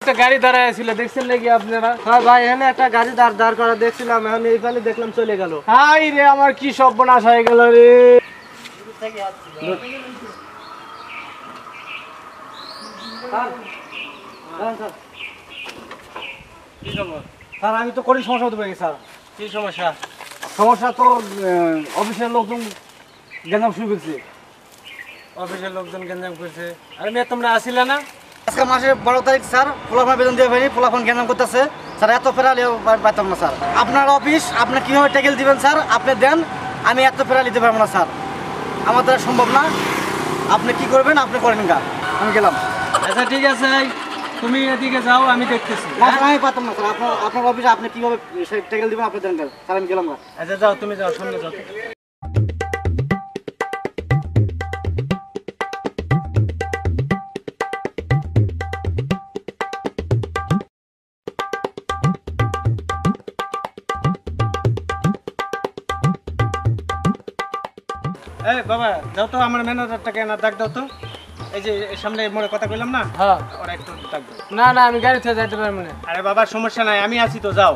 একটা গাড়ি দাঁড়ায় ছিল, দেখছেন নাকি আপনারা? হ্যাঁ ভাই, এখানে একটা গাড়ি দাঁড় করা দেখছিলাম, এখন এইখানে দেখলাম চলে গেল। হাই রে, আমার কি সর্বনাশ হয়ে গেল রে। স্যার আমি তো করি সমস্যা হতে পারি স্যার। কি সমস্যা? সমস্যা তো অফিসের লোকজন গেঞ্জাম শুরু করছে। অফিসের লোকজন গেঞ্জাম করছে? আরে মেয়ে, তোমরা আসিলে না? আজকে মাসের 12 তারিখ স্যার, পোলাফোন বেতন দিয়ে পাইনি, পোলাফোন গেঞ্জাম করতেছে স্যার। এত ফেরালি পাইতাম না স্যার। আপনার অফিস, আপনি কীভাবে টেকেল দিবেন স্যার? আপনি দেন, আমি এত ফেরালি দিতে পারবো না স্যার, আমার দ্বারা সম্ভব না। আপনি কি করবেন আপনি করেন গা, আমি গেলাম। আচ্ছা ঠিক আছে, তুমি এদিকে যাও, আমি দেখতেছি। আমি পারতাম না স্যার, আপনার অফিসে আপনি কীভাবে টেকেল দিবেন আপনি দেন স্যার, আমি গেলাম না। আচ্ছা যাও, তুমি যাও, সামনে যাও। এই বাবা, যাও তো, আমার ম্যানেজারটাকে না ডাক দাও তো। এই যে সামনে মোড়ে কথা কইলাম না, হ্যাঁ ওরা একটু ডাক দাও। না না, আমি গাড়ি থেকে যাইতে পারবো না। আরে বাবা, সমস্যা নাই, আমি আছি তো, যাও।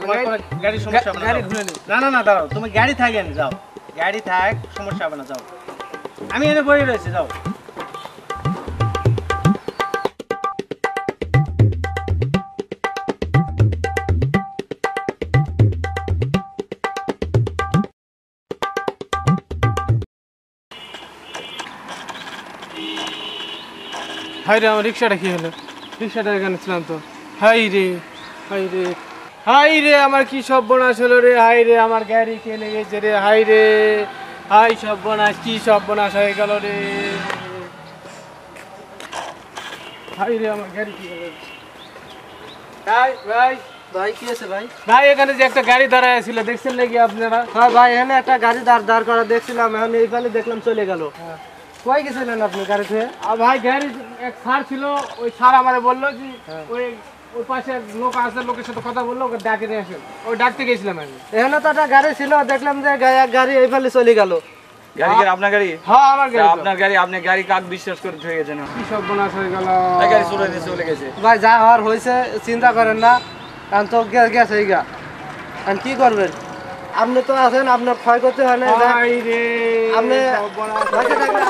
তোমার কোনো গাড়ি সমস্যা হবে না, গাড়ি যাও। খুলে নিই। না না না, দাঁড়াও, তুমি গাড়ি থাকেন, যাও, গাড়ি থাক, সমস্যা হবে না, যাও। আমি এনে বই রয়েছি, যাও। হাই রে, আমার রিক্সাটা কি হলো? রিক্সাটা এখানে ছিলাম তো। হাই রে, হাই রে, হাই রে, আমার কি সর্বনাশ হলো রে। হাই রে, আমার গাড়ি কে নিয়ে গেছে রে। হাই রে, হাই সর্বনাশ, কি সর্বনাশ হয়ে গেল রে। হাই রে, আমার গাড়ি কি হলো? ভাই ভাই ভাই কি আছে ভাই? ভাই, এখানে যে একটা গাড়ি দাঁড়ায় ছিল, দেখছেন নাকি আপনারা? হ্যাঁ ভাই, এখানে একটা গাড়ি দাঁড় করা দেখছিলাম, এখন এইখানে দেখলাম চলে গেল। কই গেছিলেন আপনি গাড়ি থেকে? আর ভাই, গাড়ি এক স্যার ছিল, ওই স্যার আমারে বললো যে ওই ওই পাশে লোক আছে, লোকের সাথে কথা বললো, ওকে ডাকে নিয়ে আসেন। ওই ডাকতে গেছিলাম আমি। এখানে তো একটা গাড়ি ছিল, দেখলাম যে এক গাড়ি এইখানে চলে গেল। গাড়ি কি আপনার গাড়ি? হ্যাঁ, আমার গাড়ি। আপনার গাড়ি, আপনি গাড়ি কাক বিশ্বাস করে ধুয়ে গেছেন? কি সর্বনাশ হয়ে গেল। এই গাড়ি চলে গেছে। ভাই যা হওয়ার হয়েছে, চিন্তা করেন না, কারণ তো গেছে এই গা। আর কি করবেন, আপনি তো আছেন, আপনার ক্ষয় করতে হয় না। হাই রে, আপনি সর্বনাশ। বাঁচে থাকলে